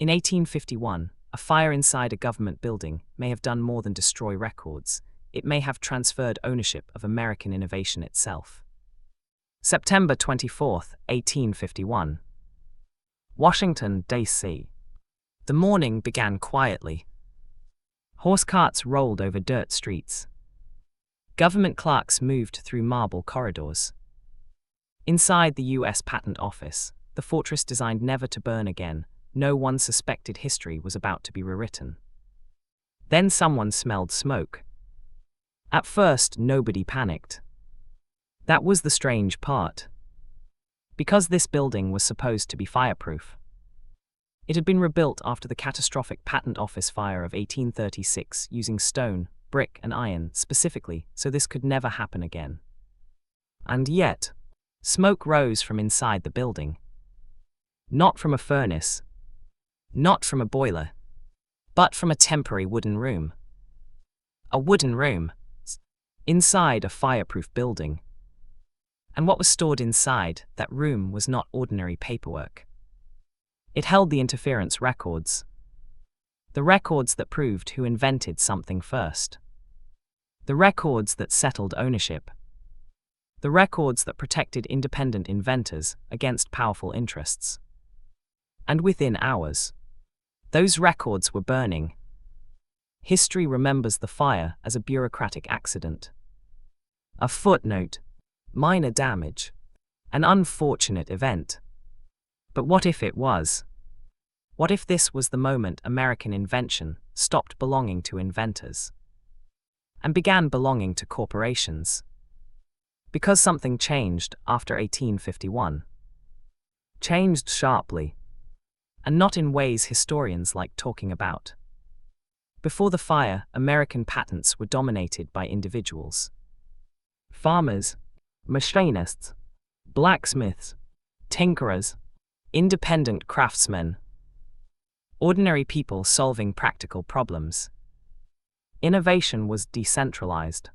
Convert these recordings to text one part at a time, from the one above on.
In 1851, a fire inside a government building may have done more than destroy records. It may have transferred ownership of American innovation itself. September 24, 1851. Washington, D.C. The morning began quietly. Horse carts rolled over dirt streets. Government clerks moved through marble corridors. Inside the U.S. Patent Office, the fortress designed never to burn again, no one suspected history was about to be rewritten. Then someone smelled smoke. At first, nobody panicked. That was the strange part. Because this building was supposed to be fireproof. It had been rebuilt after the catastrophic Patent Office fire of 1836 using stone, brick, and iron specifically, so this could never happen again. And yet, smoke rose from inside the building. Not from a furnace, not from a boiler, but from a temporary wooden room. A wooden room inside a fireproof building. And what was stored inside that room was not ordinary paperwork. It held the interference records. The records that proved who invented something first. The records that settled ownership. The records that protected independent inventors against powerful interests. And within hours, those records were burning. History remembers the fire as a bureaucratic accident. A footnote, minor damage, an unfortunate event. But what if it was? What if this was the moment American invention stopped belonging to inventors and began belonging to corporations? Because something changed after 1851. Changed sharply, and not in ways historians like talking about. Before the fire, American patents were dominated by individuals. Farmers, machinists, blacksmiths, tinkerers, independent craftsmen. Ordinary people solving practical problems. Innovation was decentralized.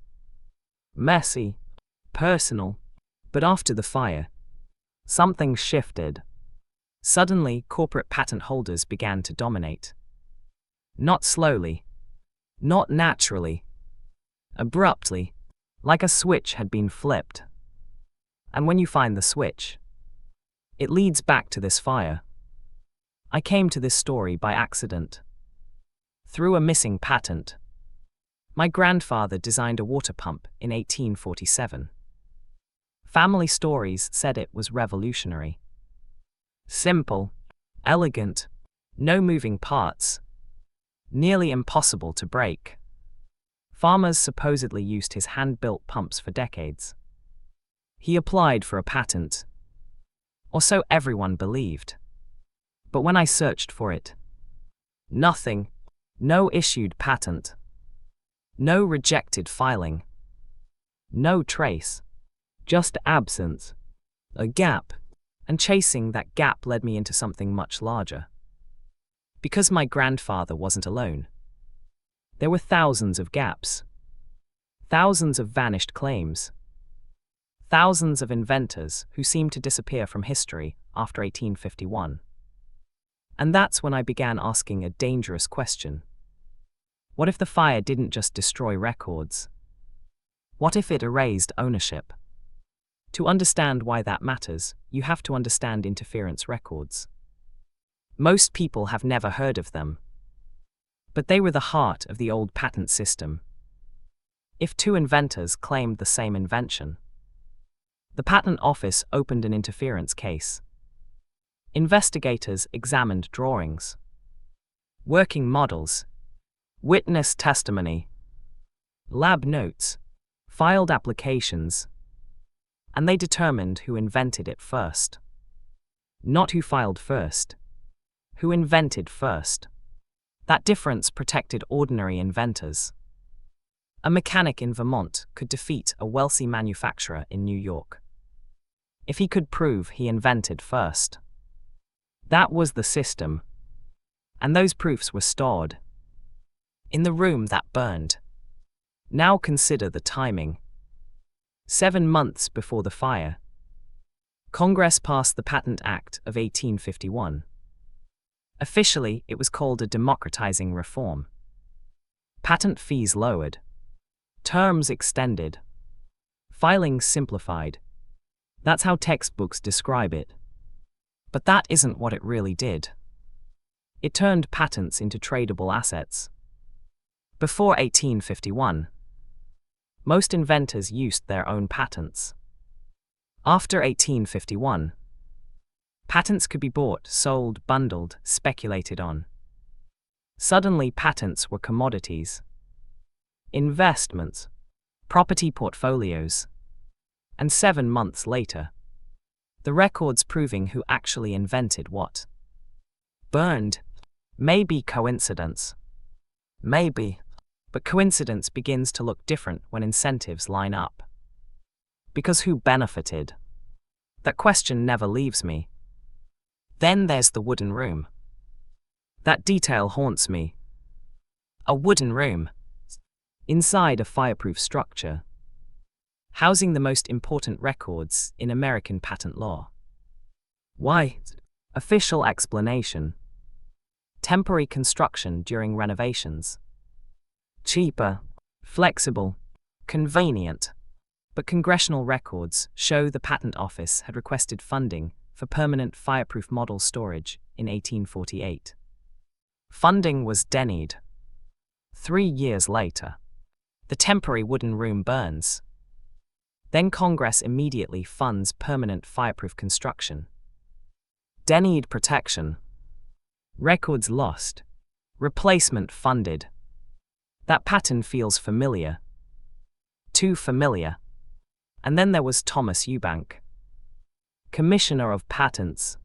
Messy, personal, but after the fire, something shifted. Suddenly, corporate patent holders began to dominate. Not slowly, not naturally, abruptly, like a switch had been flipped. And when you find the switch, it leads back to this fire. I came to this story by accident. Through a missing patent. My grandfather designed a water pump in 1847. Family stories said it was revolutionary. Simple, elegant, no moving parts. Nearly impossible to break. Farmers supposedly used his hand-built pumps for decades. He applied for a patent. Or so everyone believed. But when I searched for it, nothing, no issued patent, no rejected filing, no trace, just absence, a gap, and chasing that gap led me into something much larger. Because my grandfather wasn't alone. There were thousands of gaps, thousands of vanished claims, thousands of inventors who seemed to disappear from history after 1851. And that's when I began asking a dangerous question. What if the fire didn't just destroy records? What if it erased ownership? To understand why that matters, you have to understand interference records. Most people have never heard of them. But they were the heart of the old patent system. If two inventors claimed the same invention, the Patent Office opened an interference case. Investigators examined drawings, working models, witness testimony, lab notes, filed applications, and they determined who invented it first. Not who filed first, who invented first. That difference protected ordinary inventors. A mechanic in Vermont could defeat a wealthy manufacturer in New York if he could prove he invented first. That was the system. And those proofs were stored in the room that burned. Now consider the timing. 7 months before the fire, Congress passed the Patent Act of 1851. Officially, it was called a democratizing reform. Patent fees lowered. Terms extended. Filing simplified. That's how textbooks describe it. But that isn't what it really did. It turned patents into tradable assets. Before 1851, most inventors used their own patents. After 1851, patents could be bought, sold, bundled, speculated on. Suddenly, patents were commodities. Investments, property portfolios. And 7 months later, the records proving who actually invented what. Burned. Maybe coincidence. Maybe. But coincidence begins to look different when incentives line up. Because who benefited? That question never leaves me. Then there's the wooden room. That detail haunts me. A wooden room. Inside a fireproof structure, housing the most important records in American patent law. Why? Official explanation. Temporary construction during renovations. Cheaper, flexible, convenient. But congressional records show the Patent Office had requested funding for permanent fireproof model storage in 1848. Funding was denied. 3 years later, the temporary wooden room burns. Then Congress immediately funds permanent fireproof construction. Denied protection. Records lost. Replacement funded. That pattern feels familiar. Too familiar. And then there was Thomas Eubank, Commissioner of Patents,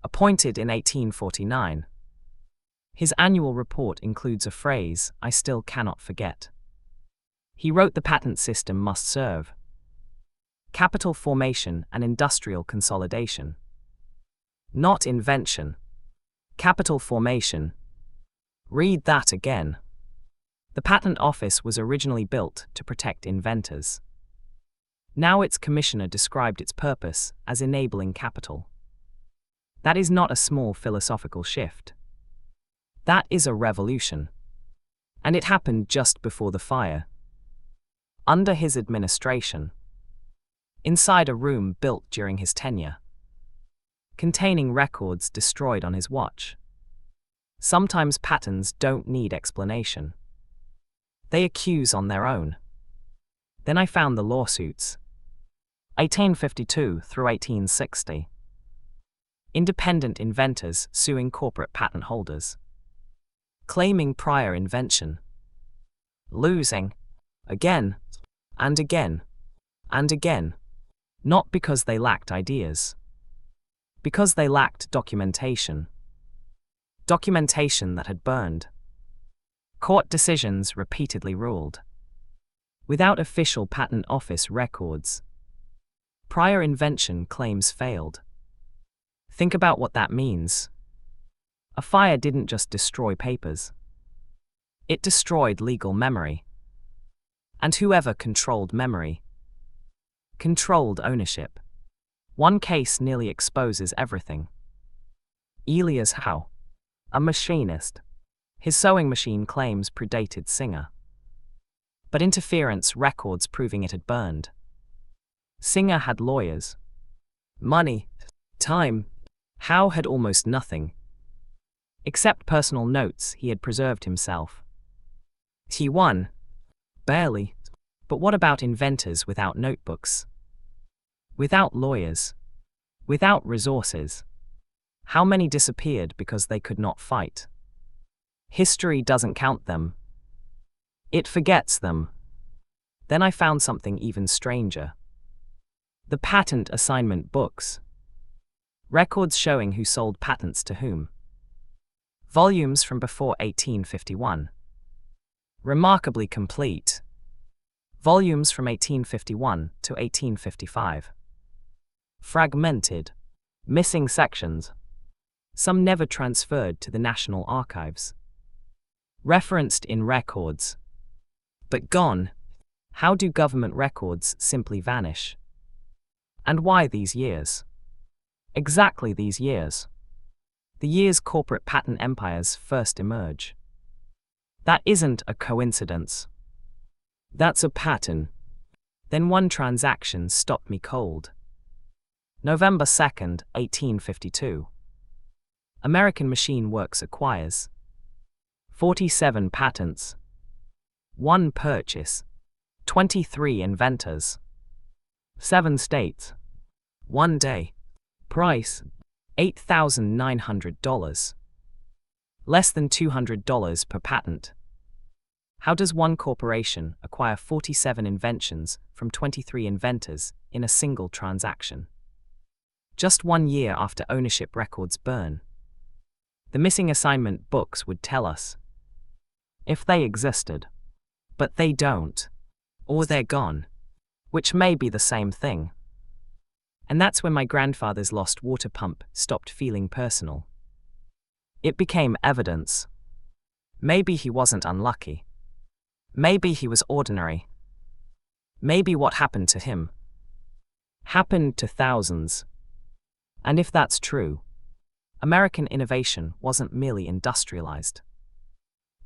appointed in 1849. His annual report includes a phrase I still cannot forget. He wrote the patent system must serve capital formation and industrial consolidation. Not invention. Capital formation. Read that again. The Patent Office was originally built to protect inventors. Now its commissioner described its purpose as enabling capital. That is not a small philosophical shift. That is a revolution. And it happened just before the fire. Under his administration. Inside a room built during his tenure. Containing records destroyed on his watch. Sometimes patterns don't need explanation. They accuse on their own. Then I found the lawsuits. 1852 through 1860. Independent inventors suing corporate patent holders. Claiming prior invention. Losing. Again. And again. And again. Not because they lacked ideas. Because they lacked documentation. Documentation that had burned. Court decisions repeatedly ruled. Without official Patent Office records, prior invention claims failed. Think about what that means. A fire didn't just destroy papers. It destroyed legal memory. And whoever controlled memory controlled ownership. One case nearly exposes everything. Elias Howe, a machinist. His sewing machine claims predated Singer. But interference records proving it had burned. Singer had lawyers. Money. Time. Howe had almost nothing. Except personal notes he had preserved himself. He won. Barely. But what about inventors without notebooks? Without lawyers? Without resources? How many disappeared because they could not fight? History doesn't count them. It forgets them. Then I found something even stranger. The patent assignment books. Records showing who sold patents to whom. Volumes from before 1851. Remarkably complete. Volumes from 1851 to 1855. Fragmented. Missing sections. Some never transferred to the National Archives. Referenced in records. But gone. How do government records simply vanish? And why these years? Exactly these years. the years corporate patent empires first emerge. That isn't a coincidence. That's a pattern. Then one transaction stopped me cold. November 2nd, 1852. American Machine Works acquires 47 patents, 1 purchase, 23 inventors, 7 states, 1 day. Price, $8,900. Less than $200 per patent. How does one corporation acquire 47 inventions from 23 inventors in a single transaction? Just 1 year after ownership records burn. The missing assignment books would tell us. If they existed. But they don't. Or they're gone. Which may be the same thing. And that's when my grandfather's lost water pump stopped feeling personal. It became evidence. Maybe he wasn't unlucky. Maybe he was ordinary. Maybe what happened to him happened to thousands. And if that's true, American innovation wasn't merely industrialized.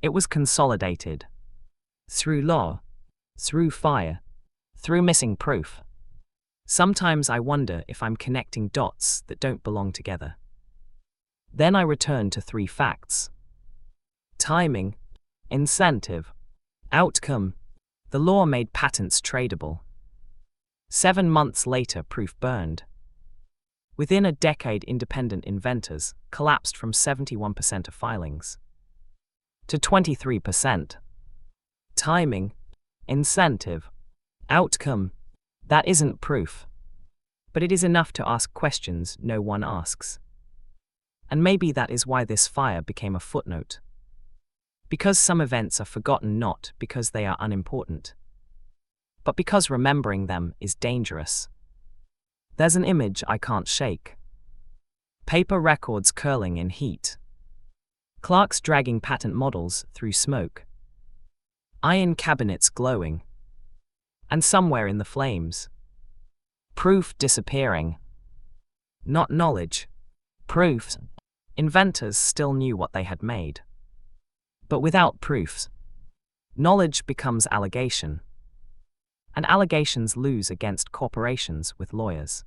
It was consolidated. Through law, through fire, through missing proof. Sometimes I wonder if I'm connecting dots that don't belong together. Then I return to 3 facts. Timing, incentive, outcome. The law made patents tradable. 7 months later, proof burned. Within a decade, independent inventors collapsed from 71% of filings to 23%. Timing, incentive, outcome. That isn't proof. But it is enough to ask questions no one asks. And maybe that is why this fire became a footnote. Because some events are forgotten not because they are unimportant, but because remembering them is dangerous. There's an image I can't shake. Paper records curling in heat. Clerks dragging patent models through smoke. Iron cabinets glowing. And somewhere in the flames, proof disappearing. Not knowledge. Proofs. Inventors still knew what they had made. But without proofs, knowledge becomes allegation. And allegations lose against corporations with lawyers.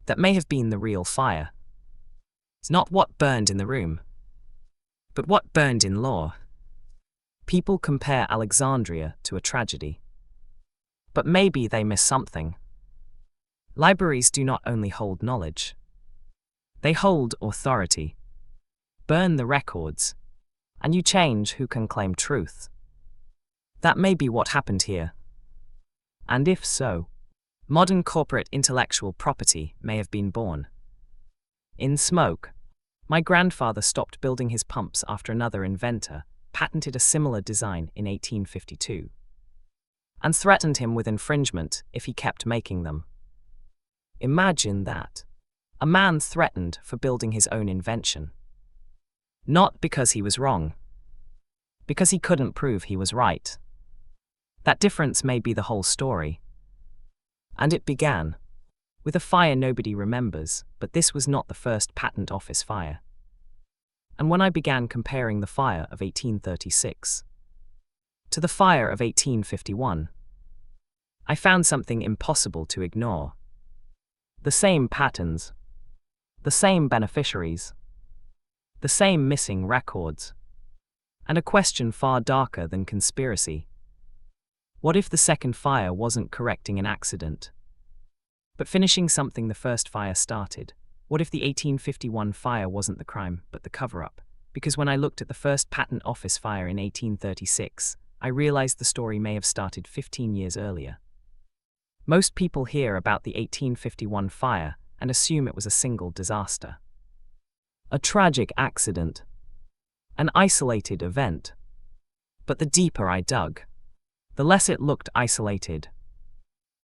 That may have been the real fire. It's not what burned in the room, but what burned in law. People compare Alexandria to a tragedy. But maybe they miss something. Libraries do not only hold knowledge. They hold authority. Burn the records, and you change who can claim truth. That may be what happened here. And if so, modern corporate intellectual property may have been born. In smoke, my grandfather stopped building his pumps after another inventor patented a similar design in 1852. And threatened him with infringement if he kept making them. Imagine that. A man threatened for building his own invention. Not because he was wrong. Because he couldn't prove he was right. That difference may be the whole story. And it began with a fire nobody remembers, but this was not the first patent office fire. And when I began comparing the fire of 1836 to the fire of 1851, I found something impossible to ignore. The same patterns, the same beneficiaries, the same missing records, and a question far darker than conspiracy. What if the second fire wasn't correcting an accident, but finishing something the first fire started? What if the 1851 fire wasn't the crime, but the cover-up? Because when I looked at the first patent office fire in 1836, I realized the story may have started 15 years earlier. Most people hear about the 1851 fire and assume it was a single disaster. A tragic accident. An isolated event. But the deeper I dug, the less it looked isolated.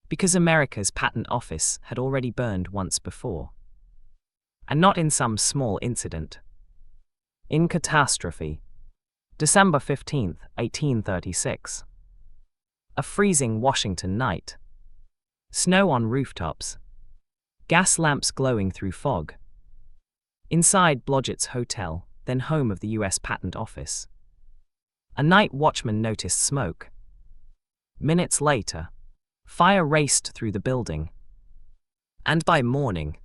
Because America's patent office had already burned once before. And not in some small incident. In catastrophe. December 15, 1836. A freezing Washington night. Snow on rooftops. Gas lamps glowing through fog. Inside Blodgett's hotel, then home of the US Patent Office. A night watchman noticed smoke. Minutes later, fire raced through the building. And by morning,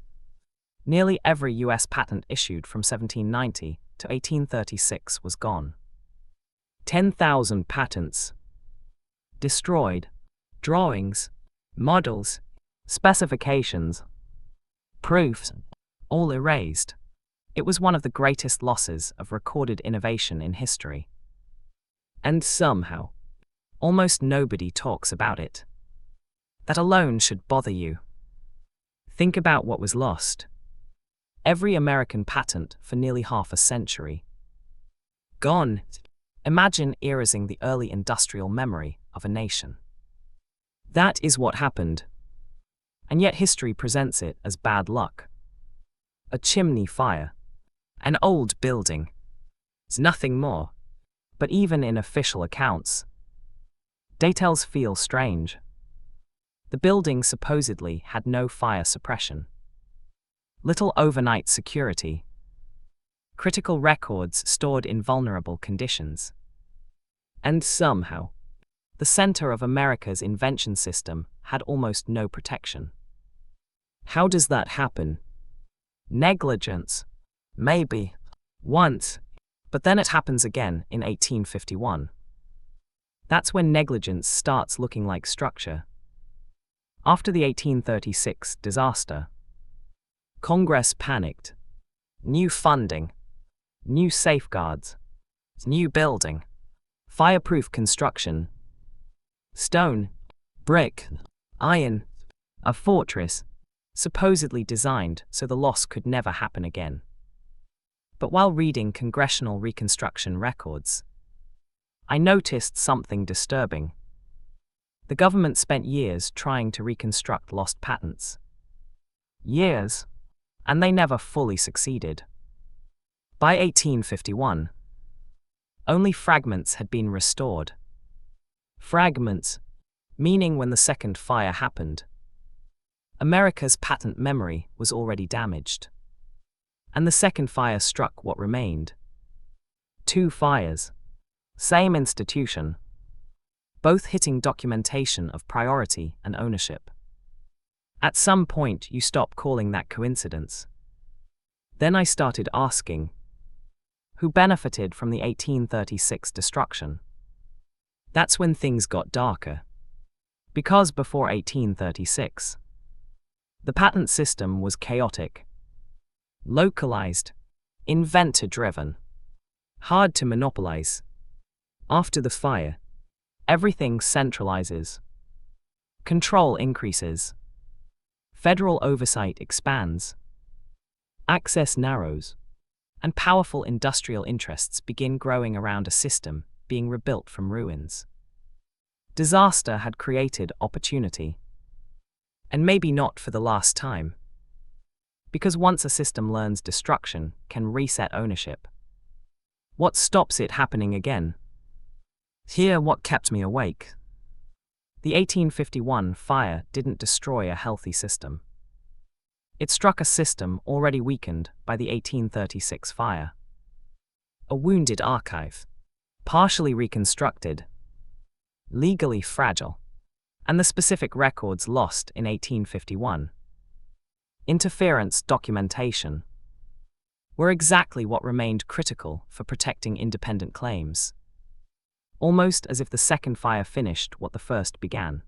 nearly every US patent issued from 1790 to 1836 was gone. 10,000 patents destroyed, drawings, models, specifications, proofs, all erased. It was one of the greatest losses of recorded innovation in history. And somehow, almost nobody talks about it. That alone should bother you. Think about what was lost. Every American patent for nearly half a century. Gone. Imagine erasing the early industrial memory of a nation. That is what happened. And yet history presents it as bad luck. A chimney fire. An old building. It's nothing more. But even in official accounts, details feel strange. The building supposedly had no fire suppression. Little overnight security. Critical records stored in vulnerable conditions. And somehow, the center of America's invention system had almost no protection. How does that happen? Negligence. Maybe. Once. But then it happens again in 1851. That's when negligence starts looking like structure. After the 1836 disaster, Congress panicked. New funding. New safeguards. New building. Fireproof construction. Stone. Brick. Iron. A fortress. Supposedly designed so the loss could never happen again. But while reading congressional reconstruction records, I noticed something disturbing. The government spent years trying to reconstruct lost patents. Years, and they never fully succeeded. By 1851, only fragments had been restored. Fragments, meaning when the second fire happened, America's patent memory was already damaged. And the second fire struck what remained. 2 fires. Same institution. Both hitting documentation of priority and ownership. At some point you stop calling that coincidence. Then I started asking, who benefited from the 1836 destruction? That's when things got darker. Because before 1836, the patent system was chaotic. Localized, inventor-driven, hard to monopolize. After the fire, everything centralizes. Control increases. Federal oversight expands. Access narrows. And powerful industrial interests begin growing around a system being rebuilt from ruins. Disaster had created opportunity. And maybe not for the last time. Because once a system learns destruction can reset ownership. What stops it happening again? Here what kept me awake. The 1851 fire didn't destroy a healthy system. It struck a system already weakened by the 1836 fire. A wounded archive. Partially reconstructed. Legally fragile. And the specific records lost in 1851. Interference documentation were exactly what remained critical for protecting independent claims. Almost as if the second fire finished what the first began.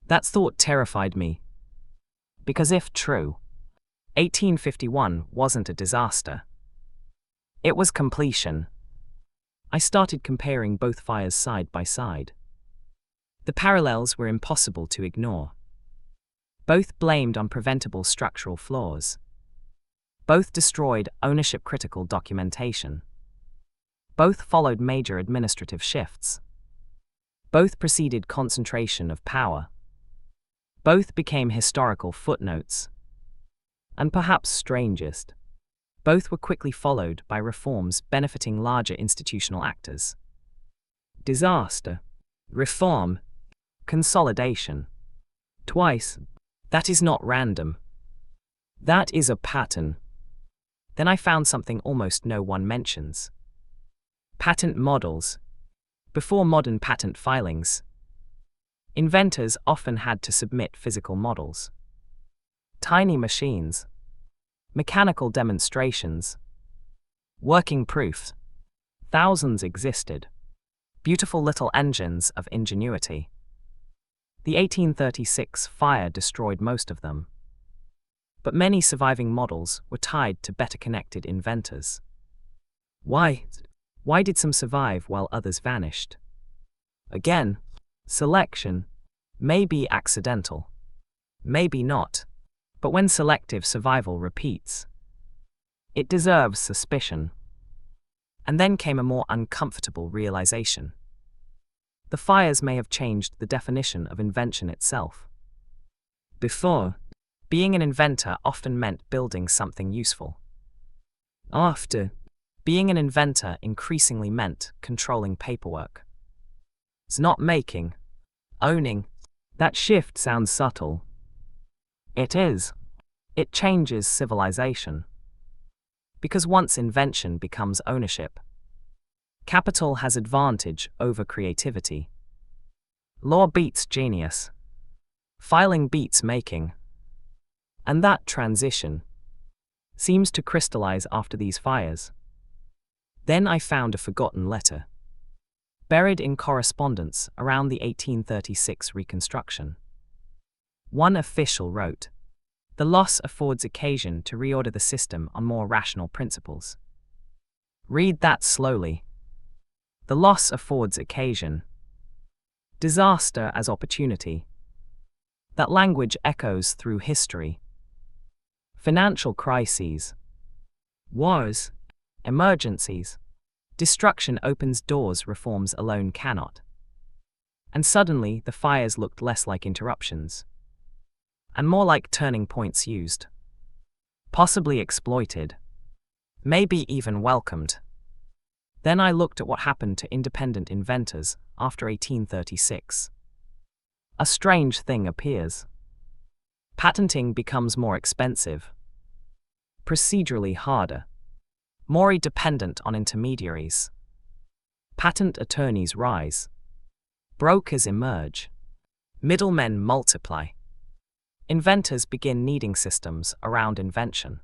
That thought terrified me. Because if true, 1851 wasn't a disaster. It was completion. I started comparing both fires side by side. The parallels were impossible to ignore. Both blamed on preventable structural flaws. Both destroyed ownership-critical documentation. Both followed major administrative shifts. Both preceded concentration of power. Both became historical footnotes. And perhaps strangest, both were quickly followed by reforms benefiting larger institutional actors. Disaster. Reform. Consolidation. Twice. That is not random. That is a pattern. Then I found something almost no one mentions. Patent models. Before modern patent filings, inventors often had to submit physical models. Tiny machines, mechanical demonstrations, working proofs. Thousands existed. Beautiful little engines of ingenuity. The 1836 fire destroyed most of them. But many surviving models were tied to better connected inventors. Why? Why did some survive while others vanished? Again, selection may be accidental, maybe not, but when selective survival repeats, it deserves suspicion. And then came a more uncomfortable realization. The fires may have changed the definition of invention itself. Before, being an inventor often meant building something useful. After, being an inventor increasingly meant controlling paperwork. It's not making, owning. That shift sounds subtle. It is. It changes civilization. Because once invention becomes ownership, capital has advantage over creativity. Law beats genius. Filing beats making. And that transition seems to crystallize after these fires. Then I found a forgotten letter, buried in correspondence around the 1836 reconstruction. One official wrote, "The loss affords occasion to reorder the system on more rational principles." Read that slowly. The loss affords occasion. Disaster as opportunity. That language echoes through history. Financial crises, wars, emergencies. Destruction opens doors reforms alone cannot. And suddenly the fires looked less like interruptions, and more like turning points used, possibly exploited, maybe even welcomed. Then I looked at what happened to independent inventors after 1836. A strange thing appears. Patenting becomes more expensive, procedurally harder, more dependent on intermediaries. Patent attorneys rise. Brokers emerge. Middlemen multiply. Inventors begin needing systems around invention.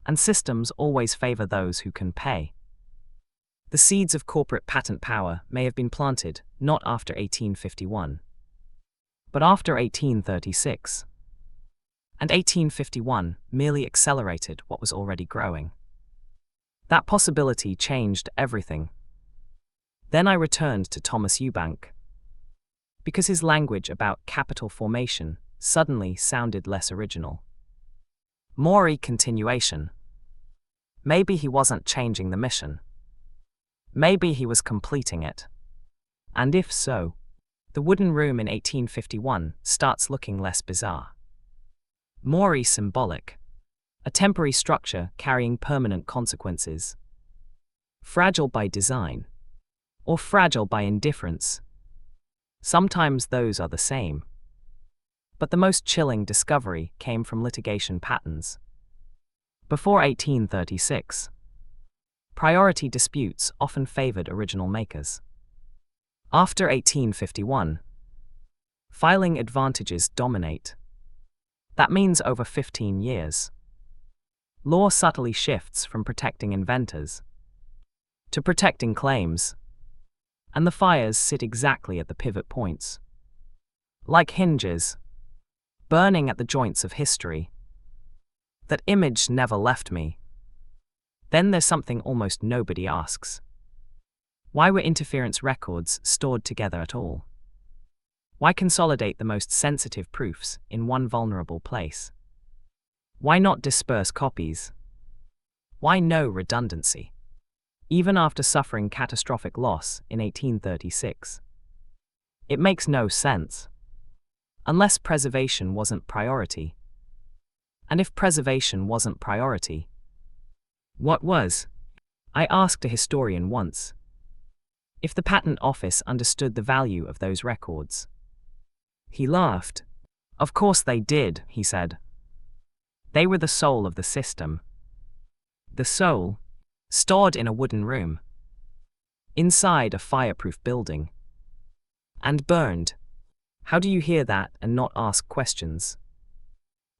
And systems always favor those who can pay. The seeds of corporate patent power may have been planted not after 1851, but after 1836. And 1851 merely accelerated what was already growing. That possibility changed everything. Then I returned to Thomas Eubank, because his language about capital formation suddenly sounded less original. More continuation. Maybe he wasn't changing the mission. Maybe he was completing it. And if so, the wooden room in 1851 starts looking less bizarre. More symbolic. A temporary structure carrying permanent consequences. Fragile by design. Or fragile by indifference. Sometimes those are the same. But the most chilling discovery came from litigation patterns. Before 1836, priority disputes often favored original makers. After 1851, filing advantages dominate. That means over 15 years. Law subtly shifts from protecting inventors to protecting claims. And the fires sit exactly at the pivot points. Like hinges, burning at the joints of history. That image never left me. Then there's something almost nobody asks. Why were interference records stored together at all? Why consolidate the most sensitive proofs in one vulnerable place? Why not disperse copies? Why no redundancy? Even after suffering catastrophic loss in 1836. It makes no sense. Unless preservation wasn't priority. And if preservation wasn't priority, what was? I asked a historian once. If the Patent Office understood the value of those records. He laughed. Of course they did, he said. They were the soul of the system. The soul, stored in a wooden room, inside a fireproof building, and burned. How do you hear that and not ask questions?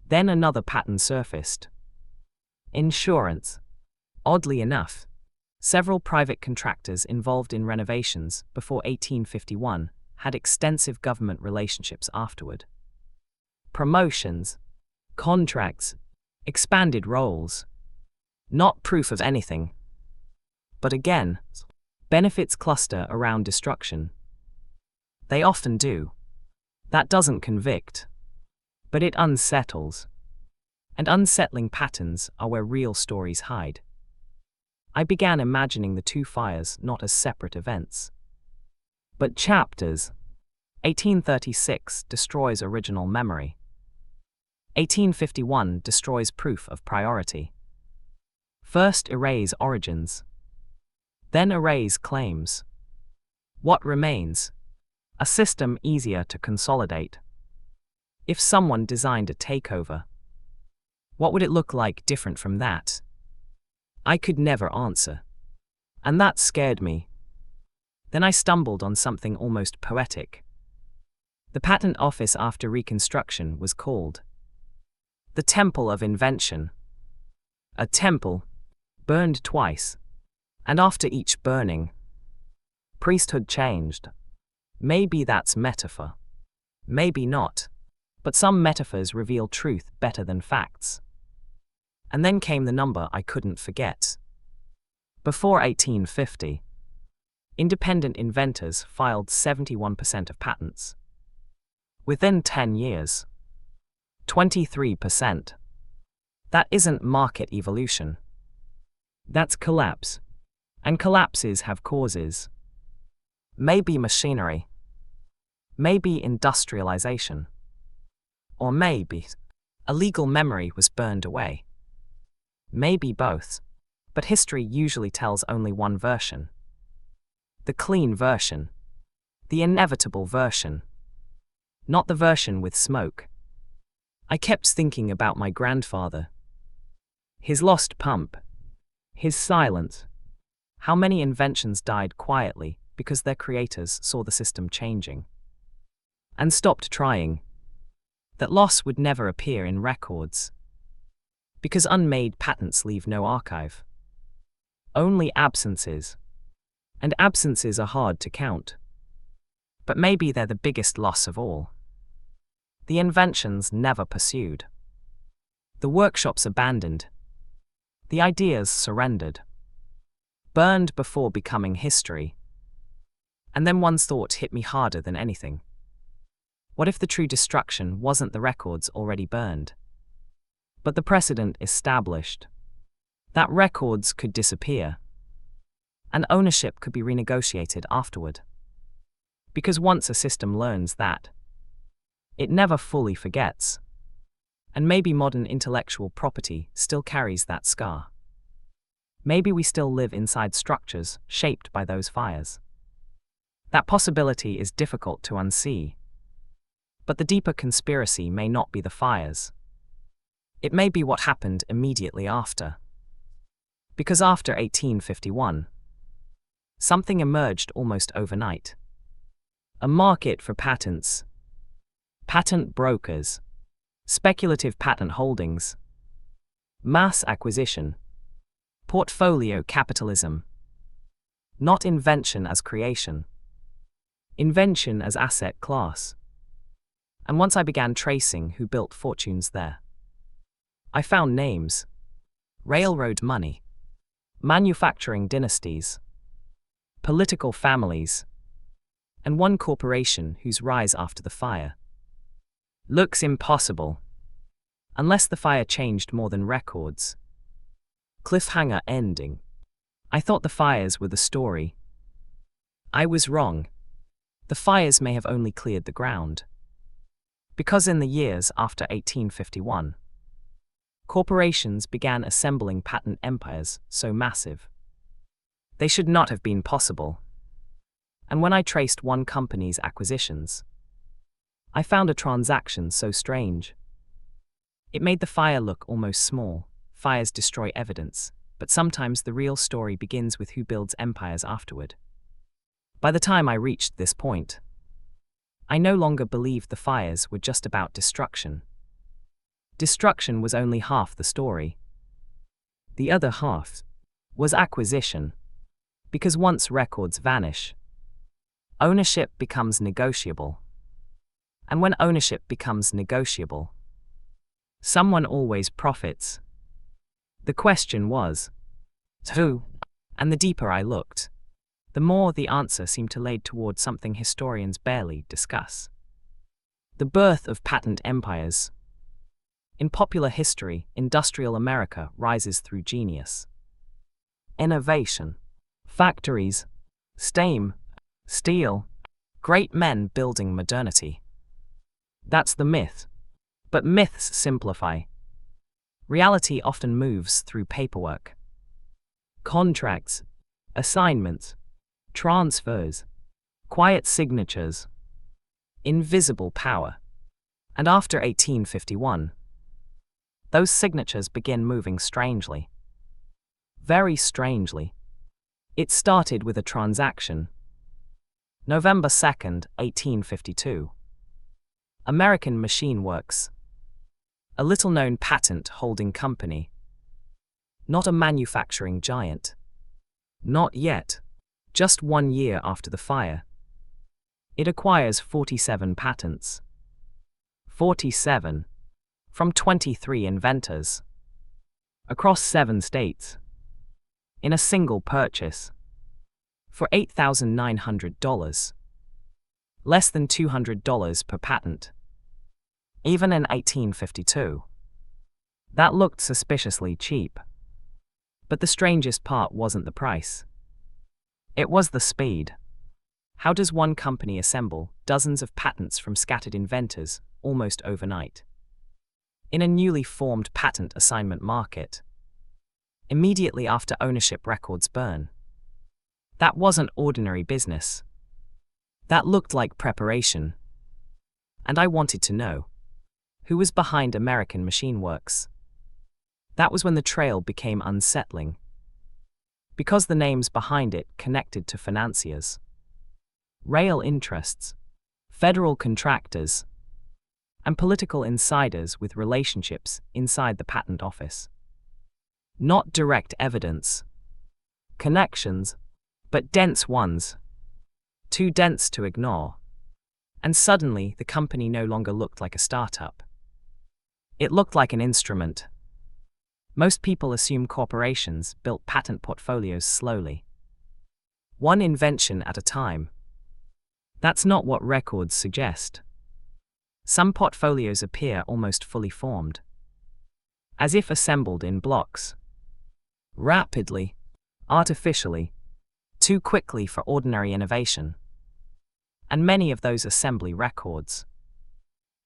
Then another pattern surfaced. Insurance. Oddly enough, several private contractors involved in renovations before 1851 had extensive government relationships afterward. Promotions, contracts, expanded roles. Not proof of anything. But again, benefits cluster around destruction. They often do. That doesn't convict, but it unsettles. And unsettling patterns are where real stories hide. I began imagining the two fires not as separate events, but chapters. 1836 destroys original memory. 1851 destroys proof of priority. First erase origins, then erase claims. What remains? A system easier to consolidate. If someone designed a takeover, what would it look like different from that? I could never answer. And that scared me. Then I stumbled on something almost poetic. The patent office after Reconstruction was called the Temple of Invention. A temple, burned twice, and after each burning, priesthood changed. Maybe that's metaphor. Maybe not. But some metaphors reveal truth better than facts. And then came the number I couldn't forget. Before 1850, independent inventors filed 71% of patents. Within 10 years, 23%. That isn't market evolution. That's collapse. And collapses have causes. Maybe machinery. Maybe industrialization. Or maybe a legal memory was burned away. Maybe both. But history usually tells only one version. The clean version. The inevitable version. Not the version with smoke. I kept thinking about my grandfather. His lost pump. His silence. How many inventions died quietly because their creators saw the system changing and stopped trying. That loss would never appear in records, because unmade patents leave no archive. Only absences. And absences are hard to count. But maybe they're the biggest loss of all. The inventions never pursued. The workshops abandoned. The ideas surrendered. Burned before becoming history. And then one's thought hit me harder than anything. What if the true destruction wasn't the records already burned, but the precedent established? That records could disappear, and ownership could be renegotiated afterward. Because once a system learns that, it never fully forgets. And maybe modern intellectual property still carries that scar. Maybe we still live inside structures shaped by those fires. That possibility is difficult to unsee. But the deeper conspiracy may not be the fires. It may be what happened immediately after. Because after 1851, something emerged almost overnight. A market for patents. Patent brokers. Speculative patent holdings. Mass acquisition. Portfolio capitalism. Not invention as creation. Invention as asset class. And once I began tracing who built fortunes there, I found names. Railroad money. Manufacturing dynasties. Political families. And one corporation whose rise after the fire looks impossible. Unless the fire changed more than records. Cliffhanger ending. I thought the fires were the story. I was wrong. The fires may have only cleared the ground. Because in the years after 1851, corporations began assembling patent empires so massive. They should not have been possible. And when I traced one company's acquisitions, I found a transaction so strange. It made the fire look almost small. Fires destroy evidence. but sometimes the real story begins with who builds empires afterward. By the time I reached this point, I no longer believed the fires were just about destruction. Destruction was only half the story. The other half was acquisition. Because once records vanish, ownership becomes negotiable. And when ownership becomes negotiable, someone always profits. The question was, who? And the deeper I looked, the more the answer seemed to lead toward something historians barely discuss. The birth of patent empires. In popular history, industrial America rises through genius, innovation, factories, steam, steel, great men building modernity. That's the myth. But myths simplify. Reality often moves through paperwork, contracts, assignments, transfers, quiet signatures, invisible power. And after 1851, those signatures begin moving strangely. Very strangely. It started with a transaction. November 2nd, 1852. American Machine Works, a little-known patent-holding company. Not a manufacturing giant. Not yet. Just 1 year after the fire, it acquires 47 patents. 47. From 23 inventors. Across 7 states. In a single purchase. For $8,900. Less than $200 per patent. Even in 1852. That looked suspiciously cheap. But the strangest part wasn't the price. It was the speed. How does one company assemble dozens of patents from scattered inventors almost overnight? In a newly formed patent assignment market. Immediately after ownership records burn. That wasn't ordinary business. That looked like preparation. And I wanted to know who was behind American Machine Works. That was when the trail became unsettling. Because the names behind it connected to financiers, rail interests, federal contractors, and political insiders with relationships inside the patent office. Not direct evidence, connections, but dense ones. Too dense to ignore. And suddenly the company no longer looked like a startup. It looked like an instrument. Most people assume corporations built patent portfolios slowly. One invention at a time. That's not what records suggest. Some portfolios appear almost fully formed. As if assembled in blocks. Rapidly. Artificially. Too quickly for ordinary innovation. And many of those assembly records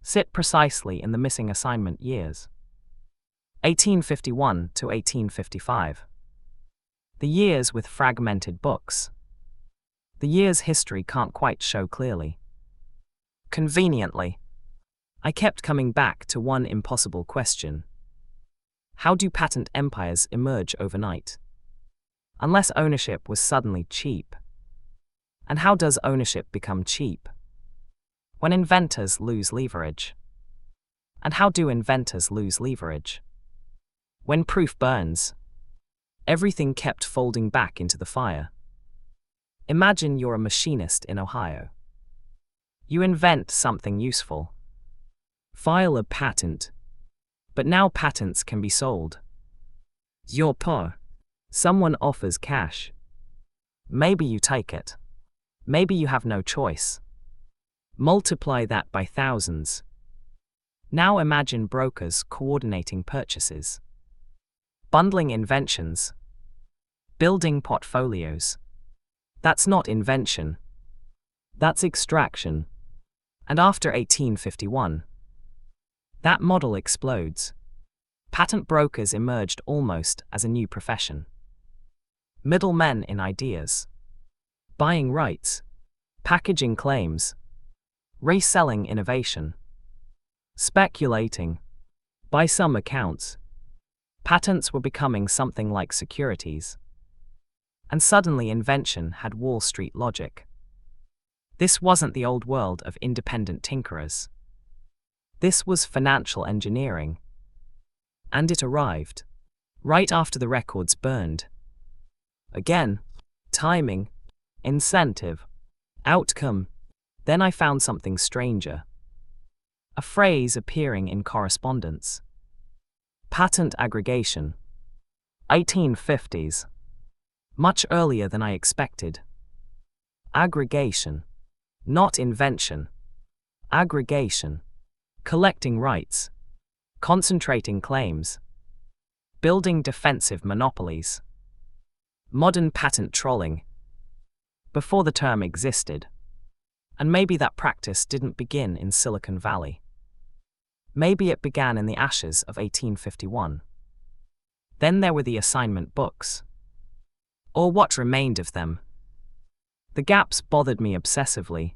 sit precisely in the missing assignment years. 1851 to 1855. The years with fragmented books. The years history can't quite show clearly. Conveniently, I kept coming back to one impossible question. How do patent empires emerge overnight? Unless ownership was suddenly cheap. And how does ownership become cheap? When inventors lose leverage. And how do inventors lose leverage? When proof burns, everything kept folding back into the fire. Imagine you're a machinist in Ohio. You invent something useful. File a patent. But now patents can be sold. You're poor. Someone offers cash. Maybe you take it. Maybe you have no choice. Multiply that by thousands. Now imagine brokers coordinating purchases. Bundling inventions. Building portfolios. That's not invention. That's extraction. And after 1851, that model explodes. Patent brokers emerged almost as a new profession. Middlemen in ideas. Buying rights. Packaging claims. Reselling innovation. Speculating. By some accounts, Patents were becoming something like securities. And suddenly invention had Wall Street logic. This wasn't the old world of independent tinkerers. This was financial engineering. And it arrived right after the records burned. Again, timing, incentive, outcome. Then I found something stranger. A phrase appearing in correspondence. Patent aggregation. 1850s. Much earlier than I expected. Aggregation. Not invention. Aggregation. Collecting rights. Concentrating claims. Building defensive monopolies. Modern patent trolling. Before the term existed. And maybe that practice didn't begin in Silicon Valley. Maybe it began in the ashes of 1851. Then there were the assignment books. Or what remained of them. The gaps bothered me obsessively.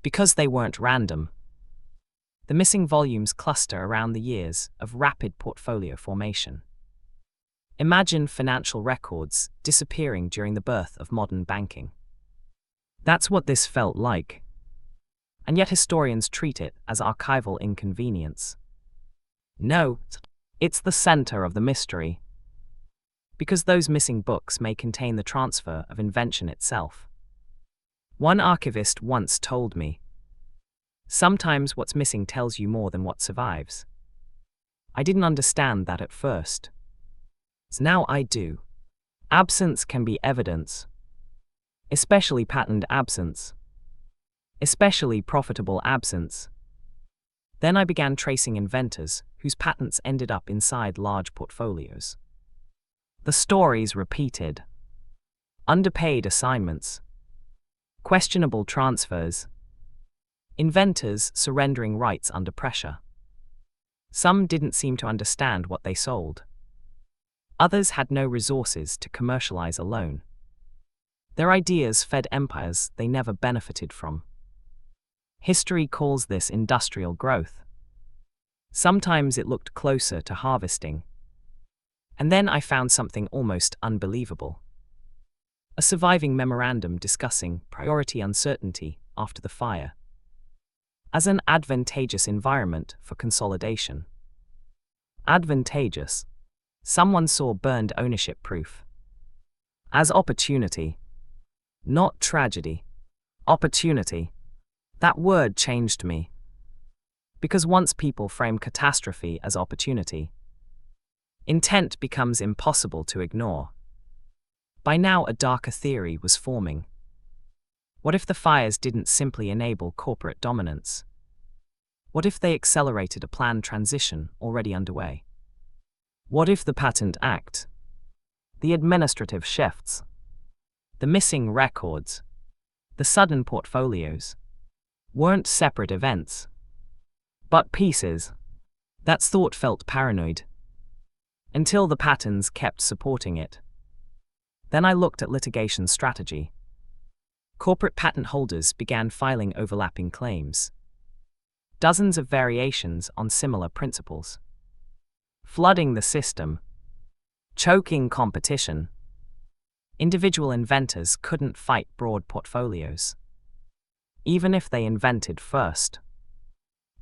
Because they weren't random. The missing volumes cluster around the years of rapid portfolio formation. Imagine financial records disappearing during the birth of modern banking. That's what this felt like. And yet historians treat it as archival inconvenience. No, it's the center of the mystery. Because those missing books may contain the transfer of invention itself. One archivist once told me, sometimes what's missing tells you more than what survives. I didn't understand that at first. So now I do. Absence can be evidence. Especially patent absence. Especially profitable absence. Then I began tracing inventors whose patents ended up inside large portfolios. The stories repeated. Underpaid assignments. Questionable transfers. Inventors surrendering rights under pressure. Some didn't seem to understand what they sold. Others had no resources to commercialize alone. Their ideas fed empires they never benefited from. History calls this industrial growth. Sometimes it looked closer to harvesting. And then I found something almost unbelievable. A surviving memorandum discussing priority uncertainty after the fire. As an advantageous environment for consolidation. Advantageous. Someone saw burned ownership proof. As opportunity. Not tragedy. Opportunity. That word changed me. Because once people frame catastrophe as opportunity, intent becomes impossible to ignore. By now a darker theory was forming. What if the fires didn't simply enable corporate dominance? What if they accelerated a planned transition already underway? What if the Patent Act, the administrative shifts, the missing records, the sudden portfolios, weren't separate events, but pieces? That thought felt paranoid. Until the patterns kept supporting it. Then I looked at litigation strategy. Corporate patent holders began filing overlapping claims. Dozens of variations on similar principles. Flooding the system. Choking competition. Individual inventors couldn't fight broad portfolios. Even if they invented first.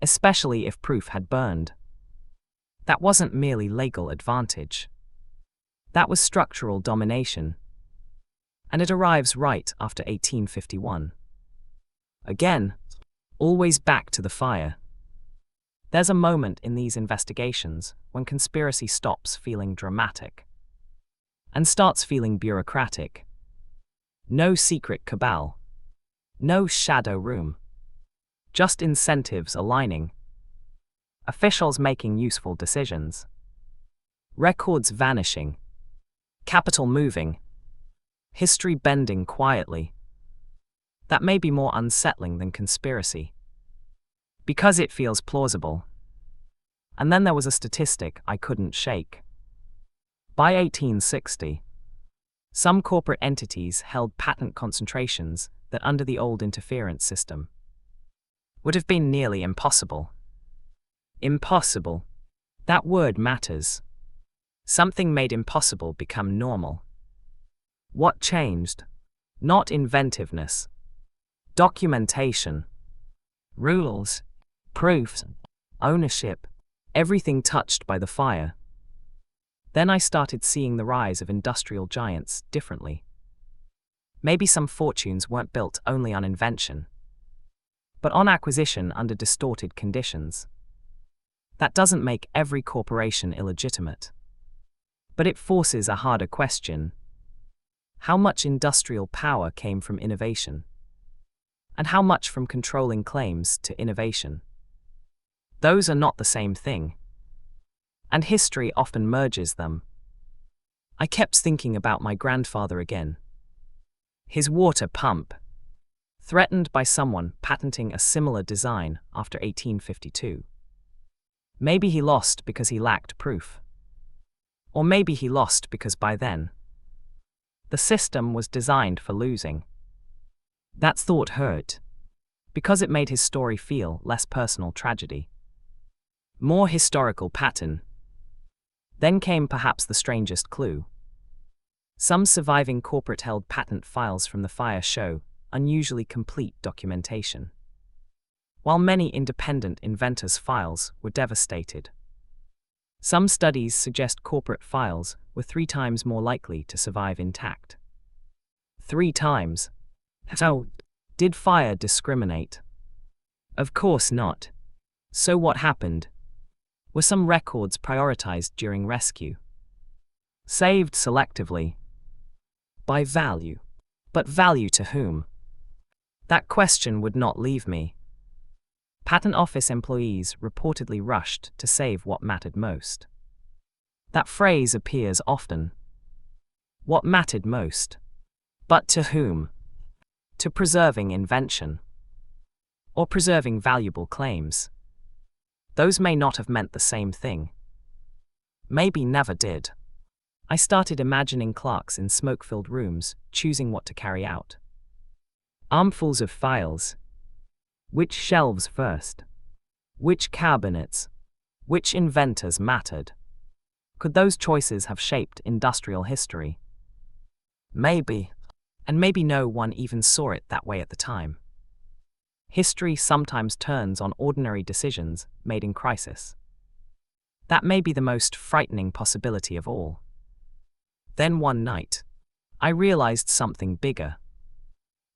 Especially if proof had burned. That wasn't merely legal advantage. That was structural domination. And it arrives right after 1851. Again, always back to the fire. There's a moment in these investigations when conspiracy stops feeling dramatic and starts feeling bureaucratic. No secret cabal. No shadow room. Just incentives aligning. Officials making useful decisions. Records vanishing. Capital moving. History bending quietly. That may be more unsettling than conspiracy. Because it feels plausible. And then there was a statistic I couldn't shake. By 1860, some corporate entities held patent concentrations that under the old interference system would have been nearly impossible. Impossible. That word matters. Something made impossible become normal. What changed? Not inventiveness. Documentation. Rules. Proofs. Ownership. Everything touched by the fire. Then I started seeing the rise of industrial giants differently. Maybe some fortunes weren't built only on invention, but on acquisition under distorted conditions. That doesn't make every corporation illegitimate, but it forces a harder question. How much industrial power came from innovation? And how much from controlling claims to innovation? Those are not the same thing, and history often merges them. I kept thinking about my grandfather again. His water pump, threatened by someone patenting a similar design after 1852. Maybe he lost because he lacked proof. Or maybe he lost because by then, the system was designed for losing. That thought hurt, because it made his story feel less personal tragedy, more historical pattern. Then came perhaps the strangest clue. Some surviving corporate-held patent files from the fire show unusually complete documentation, while many independent inventors' files were devastated. Some studies suggest corporate files were 3 times more likely to survive intact. 3 times. How did fire discriminate? Of course not. So what happened? Were some records prioritized during rescue? Saved selectively? By value. But value to whom? That question would not leave me. Patent office employees reportedly rushed to save what mattered most. That phrase appears often. What mattered most? But to whom? To preserving invention? Or preserving valuable claims? Those may not have meant the same thing. Maybe never did. I started imagining clerks in smoke-filled rooms, choosing what to carry out. Armfuls of files. Which shelves first? Which cabinets? Which inventors mattered? Could those choices have shaped industrial history? Maybe. And maybe no one even saw it that way at the time. History sometimes turns on ordinary decisions made in crisis. That may be the most frightening possibility of all. Then one night, I realized something bigger.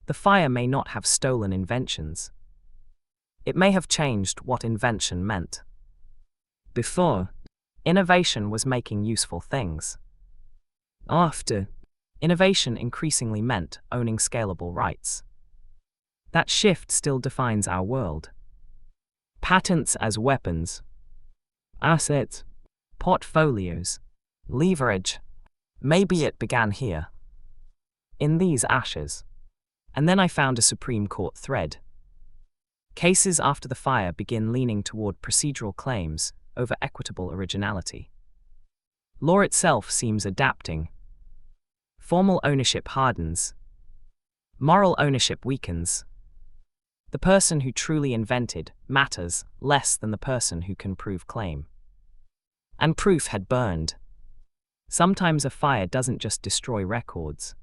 The fire may not have stolen inventions. It may have changed what invention meant. Before, innovation was making useful things. After, innovation increasingly meant owning scalable rights. That shift still defines our world. Patents as weapons, assets, portfolios, leverage. Maybe it began here, in these ashes. And then I found a Supreme Court thread. Cases after the fire begin leaning toward procedural claims over equitable originality. Law itself seems adapting. Formal ownership hardens. Moral ownership weakens. The person who truly invented matters less than the person who can prove claim. And proof had burned. Sometimes a fire doesn't just destroy records.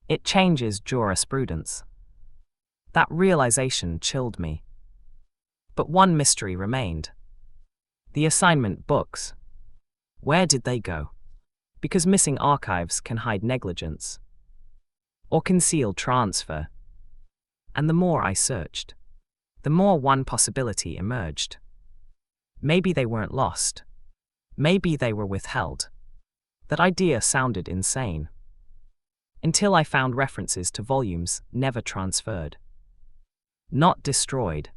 It changes jurisprudence. That realization chilled me. But one mystery remained. The assignment books. Where did they go? Because missing archives can hide negligence or conceal transfer. And the more I searched, the more one possibility emerged. Maybe they weren't lost. Maybe they were withheld. That idea sounded insane. Until I found references to volumes never transferred. Not destroyed.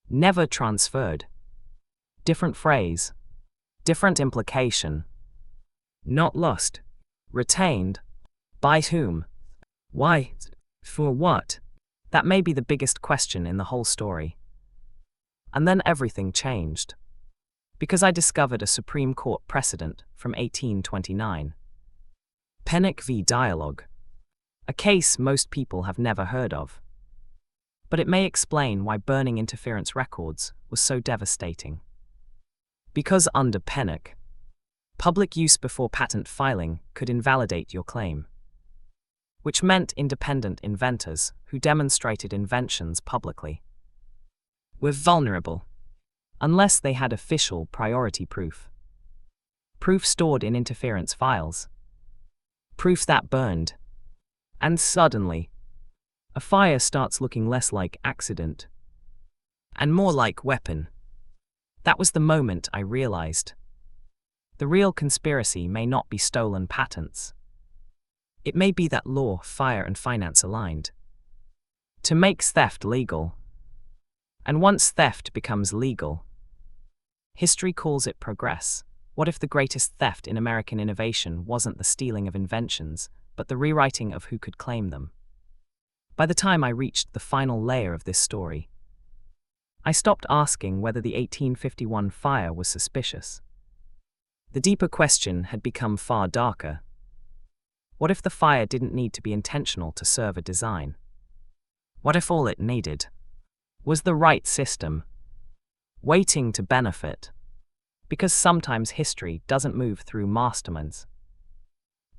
Never transferred. Different phrase. Different implication. Not lost. Retained. By whom? Why? For what? That may be the biggest question in the whole story. And then everything changed. Because I discovered a Supreme Court precedent from 1829. Pennock v. Dialogue. A case most people have never heard of. But it may explain why burning interference records was so devastating. Because under Pennock, Public use before patent filing could invalidate your claim, which meant independent inventors who demonstrated inventions publicly were vulnerable unless they had official priority proof. Proof stored in interference files. Proof that burned. And suddenly, a fire starts looking less like accident and more like weapon. That was the moment I realized the real conspiracy may not be stolen patents. It may be that law, fire, and finance aligned to make theft legal. And once theft becomes legal, history calls it progress. What if the greatest theft in American innovation wasn't the stealing of inventions, but the rewriting of who could claim them? By the time I reached the final layer of this story, I stopped asking whether the 1851 fire was suspicious. The deeper question had become far darker. What if the fire didn't need to be intentional to serve a design? What if all it needed was the right system, waiting to benefit? Because sometimes history doesn't move through masterminds.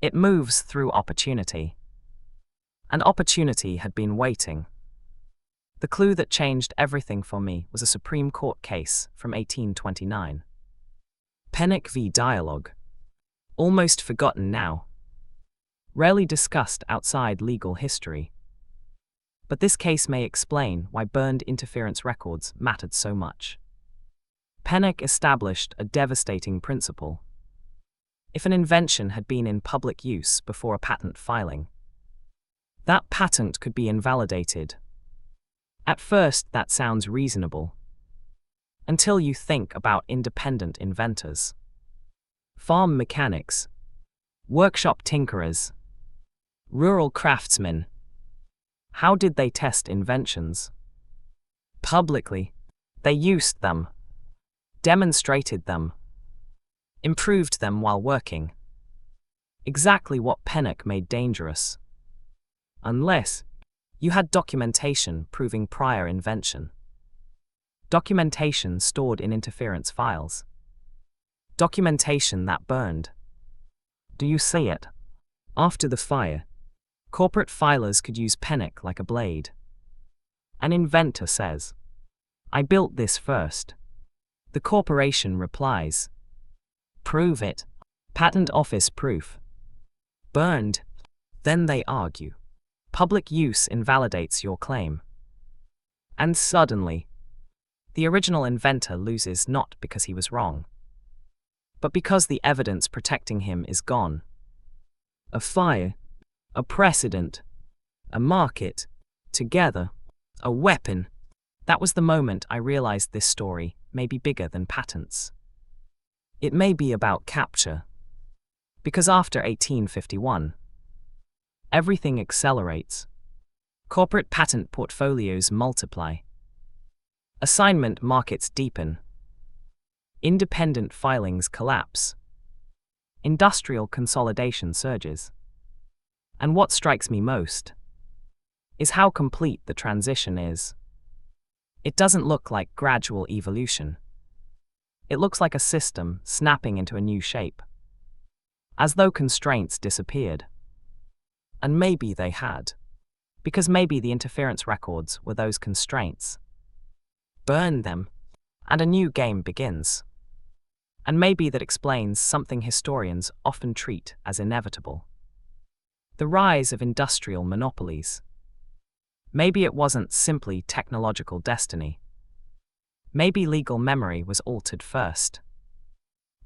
It moves through opportunity. And opportunity had been waiting. The clue that changed everything for me was a Supreme Court case from 1829. Pennock v. Dialogue. Almost forgotten now. Rarely discussed outside legal history. But this case may explain why burned interference records mattered so much. Pennock established a devastating principle. If an invention had been in public use before a patent filing, that patent could be invalidated. At first, that sounds reasonable, until you think about independent inventors, farm mechanics, workshop tinkerers, rural craftsmen. How did they test inventions? Publicly. They used them, demonstrated them, improved them while working. Exactly what Pennock made dangerous. Unless you had documentation proving prior invention. Documentation stored in interference files. Documentation that burned. Do you see it? After the fire, corporate filers could use Pennock like a blade. An inventor says, "I built this first." The corporation replies, "Prove it." Patent office proof. Burned. Then they argue. Public use invalidates your claim. And suddenly, the original inventor loses not because he was wrong, but because the evidence protecting him is gone. A fire, a precedent, a market, together, a weapon. That was the moment I realized this story may be bigger than patents. It may be about capture. Because after 1851, everything accelerates. Corporate patent portfolios multiply. Assignment markets deepen. Independent filings collapse. Industrial consolidation surges. And what strikes me most is how complete the transition is. It doesn't look like gradual evolution. It looks like a system snapping into a new shape, as though constraints disappeared. And maybe they had, because maybe the interference records were those constraints. Burn them, and a new game begins. And maybe that explains something historians often treat as inevitable: the rise of industrial monopolies. Maybe it wasn't simply technological destiny. Maybe legal memory was altered first.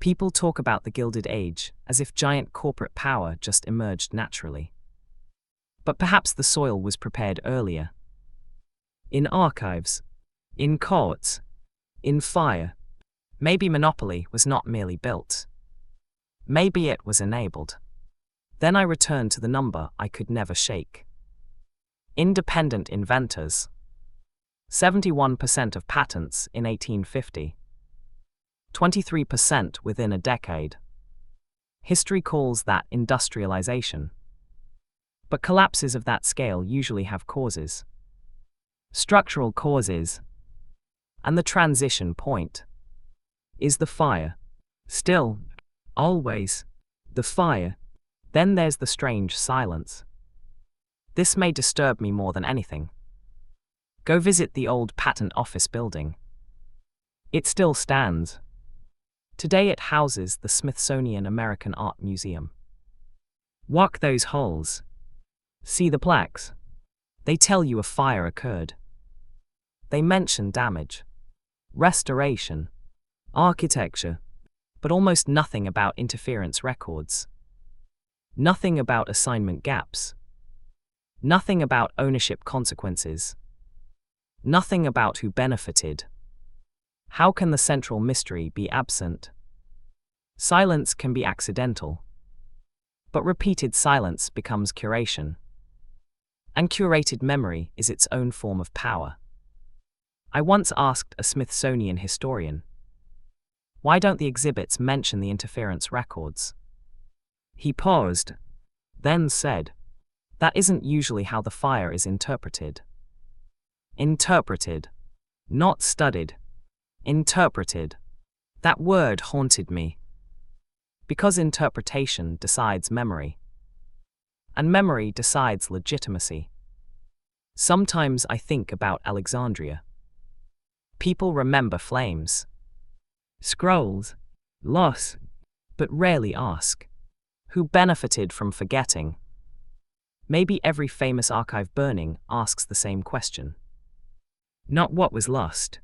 People talk about the Gilded Age as if giant corporate power just emerged naturally. But perhaps the soil was prepared earlier. In archives, in courts, in fire. Maybe monopoly was not merely built. Maybe it was enabled. Then I returned to the number I could never shake. Independent inventors. 71% of patents in 1850. 23% within a decade. History calls that industrialization. But collapses of that scale usually have causes. Structural causes. And the transition point is the fire. Still, Always. The fire. Then there's the strange silence. This may disturb me more than anything. Go visit the old patent office building. It still stands. Today it houses the Smithsonian American Art Museum. Walk those halls. See the plaques. They tell you a fire occurred. They mention damage, restoration, architecture, but almost nothing about interference records. Nothing about assignment gaps. Nothing about ownership consequences. Nothing about who benefited. How can the central mystery be absent? Silence can be accidental, but repeated silence becomes curation. And curated memory is its own form of power. I once asked a Smithsonian historian, why don't the exhibits mention the interference records? He paused, then said, that isn't usually how the fire is interpreted. Interpreted, not studied. Interpreted. That word haunted me. Because interpretation decides memory. And memory decides legitimacy. Sometimes I think about Alexandria. People remember flames, scrolls, loss, but rarely ask, who benefited from forgetting? Maybe every famous archive burning asks the same question. Not what was lost,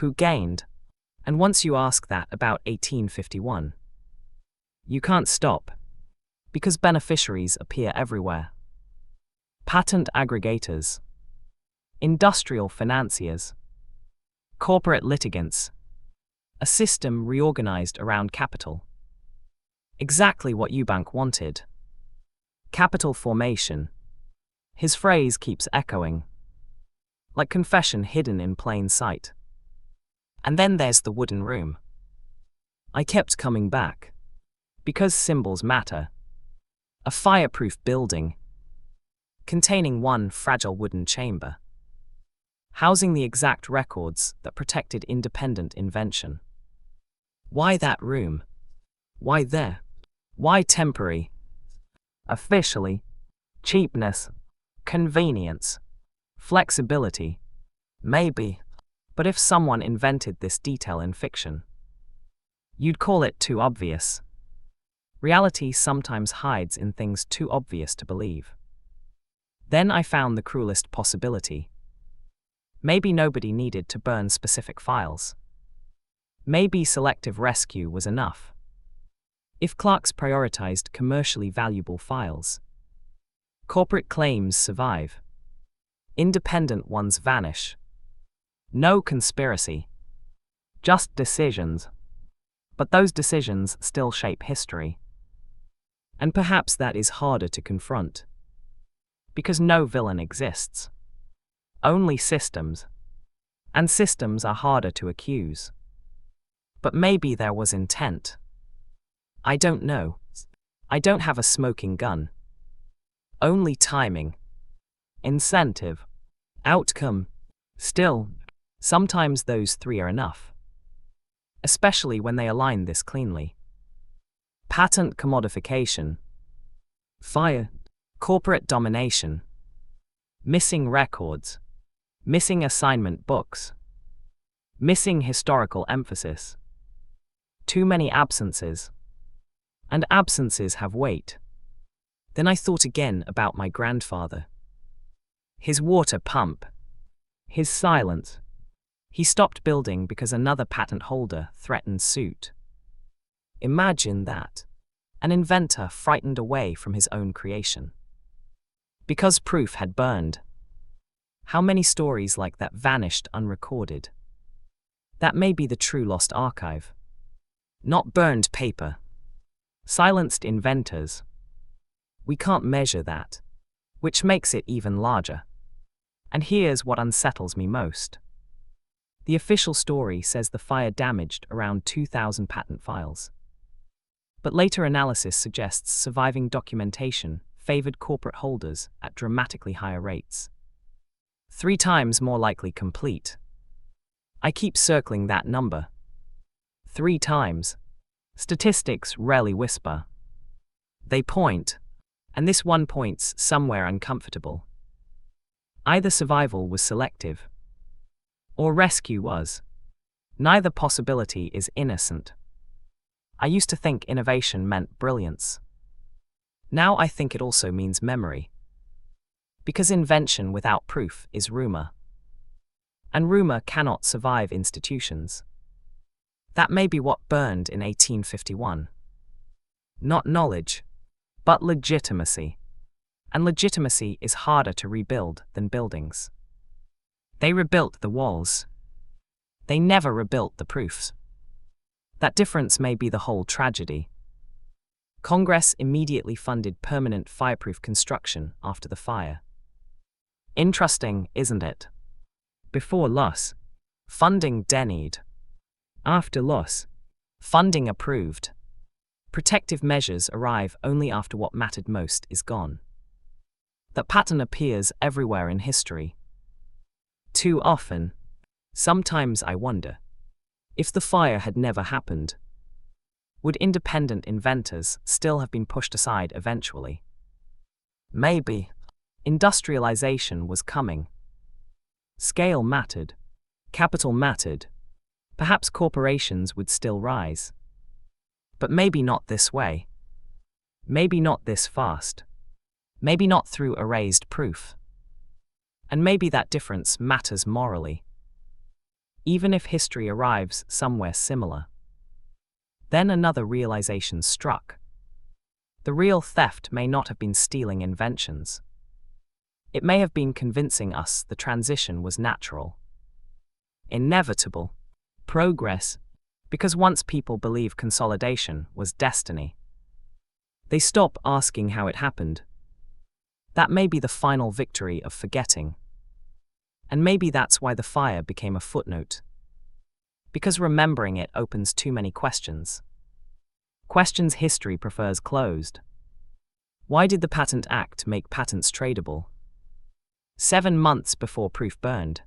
who gained? And once you ask that about 1851, you can't stop, because beneficiaries appear everywhere. Patent aggregators, industrial financiers, corporate litigants, a system reorganized around capital. Exactly what Eubank wanted. Capital formation. His phrase keeps echoing, like confession hidden in plain sight. And then there's the wooden room. I kept coming back, because symbols matter. A fireproof building, containing one fragile wooden chamber, housing the exact records that protected independent invention. Why that room? Why there? Why temporary? Officially, cheapness, convenience, flexibility, maybe. But if someone invented this detail in fiction, you'd call it too obvious. Reality sometimes hides in things too obvious to believe. Then I found the cruelest possibility. Maybe nobody needed to burn specific files. Maybe selective rescue was enough. If clerks prioritized commercially valuable files, corporate claims survive. Independent ones vanish. No conspiracy. Just decisions. But those decisions still shape history. And perhaps that is harder to confront. Because no villain exists. Only systems. And systems are harder to accuse. But maybe there was intent. I don't know. I don't have a smoking gun. Only timing. Incentive. Outcome. Still, sometimes those three are enough. Especially when they align this cleanly. Patent commodification. Fire. Corporate domination. Missing records. Missing assignment books. Missing historical emphasis. Too many absences. And absences have weight. Then I thought again about my grandfather. His water pump. His silence. He stopped building because another patent holder threatened suit. Imagine that. An inventor frightened away from his own creation. Because proof had burned. How many stories like that vanished unrecorded? That may be the true lost archive. Not burned paper. Silenced inventors. We can't measure that, which makes it even larger. And here's what unsettles me most. The official story says the fire damaged around 2,000 patent files. But later analysis suggests surviving documentation favored corporate holders at dramatically higher rates. 3 times more likely complete. I keep circling that number. 3 times. Statistics rarely whisper. They point, and this one points somewhere uncomfortable. Either survival was selective, or rescue was. Neither possibility is innocent. I used to think innovation meant brilliance. Now I think it also means memory. Because invention without proof is rumor. And rumor cannot survive institutions. That may be what burned in 1851. Not knowledge, but legitimacy. And legitimacy is harder to rebuild than buildings. They rebuilt the walls. They never rebuilt the proofs. That difference may be the whole tragedy. Congress immediately funded permanent fireproof construction after the fire. Interesting, isn't it? Before loss, funding denied. After loss, funding approved. Protective measures arrive only after what mattered most is gone. That pattern appears everywhere in history. Too often. Sometimes I wonder, if the fire had never happened, would independent inventors still have been pushed aside eventually? Maybe. Industrialization was coming. Scale mattered. Capital mattered. Perhaps corporations would still rise. But maybe not this way. Maybe not this fast. Maybe not through erased proof. And maybe that difference matters morally. Even if history arrives somewhere similar. Then another realization struck. The real theft may not have been stealing inventions. It may have been convincing us the transition was natural. Inevitable. Progress. Because once people believe consolidation was destiny, they stop asking how it happened. That may be the final victory of forgetting. And maybe that's why the fire became a footnote. Because remembering it opens too many questions. Questions history prefers closed. Why did the Patent Act make patents tradable 7 months before proof burned?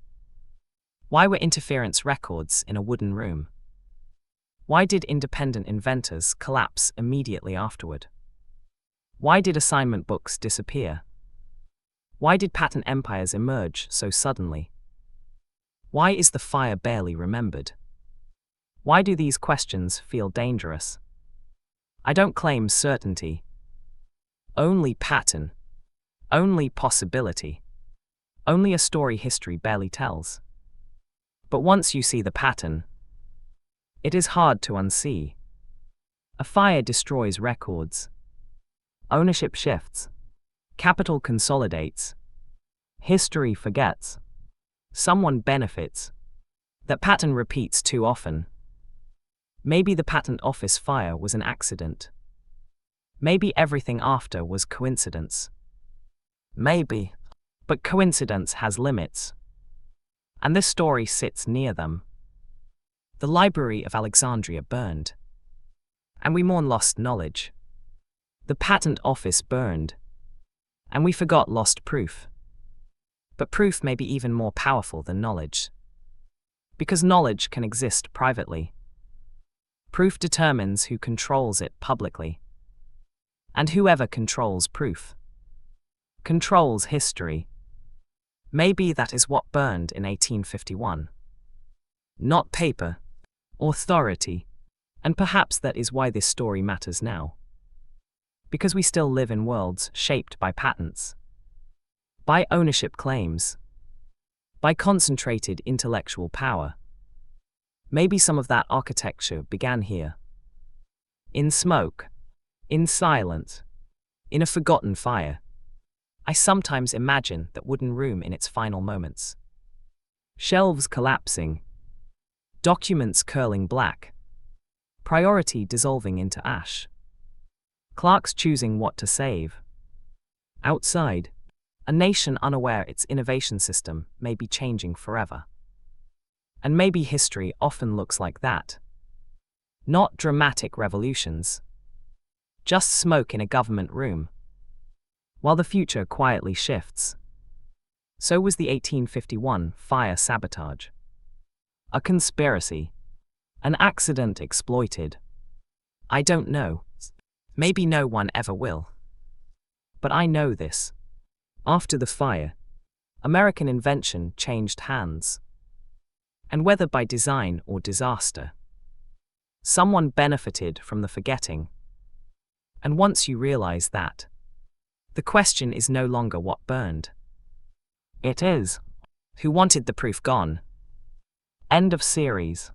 Why were interference records in a wooden room? Why did independent inventors collapse immediately afterward? Why did assignment books disappear? Why did patent empires emerge so suddenly? Why is the fire barely remembered? Why do these questions feel dangerous? I don't claim certainty. Only pattern. Only possibility. Only a story history barely tells. But once you see the pattern, it is hard to unsee. A fire destroys records. Ownership shifts. Capital consolidates. History forgets. Someone benefits. That pattern repeats too often. Maybe the patent office fire was an accident. Maybe everything after was coincidence. Maybe. But coincidence has limits. And this story sits near them. The Library of Alexandria burned. And we mourn lost knowledge. The patent office burned. And we forgot lost proof. But proof may be even more powerful than knowledge. Because knowledge can exist privately. Proof determines who controls it publicly. And whoever controls proof controls history. Maybe that is what burned in 1851. Not paper, authority, and perhaps that is why this story matters now. Because we still live in worlds shaped by patents, by ownership claims, by concentrated intellectual power. Maybe some of that architecture began here. In smoke, in silence, in a forgotten fire. I sometimes imagine that wooden room in its final moments. Shelves collapsing, documents curling black, priority dissolving into ash. Clerks choosing what to save. Outside, a nation unaware its innovation system may be changing forever. And maybe history often looks like that. Not dramatic revolutions. Just smoke in a government room. While the future quietly shifts. So was the 1851 fire sabotage. A conspiracy. An accident exploited. I don't know. Maybe no one ever will. But I know this. After the fire, American invention changed hands. And whether by design or disaster, someone benefited from the forgetting. And once you realize that, the question is no longer what burned. It is, who wanted the proof gone? End of series.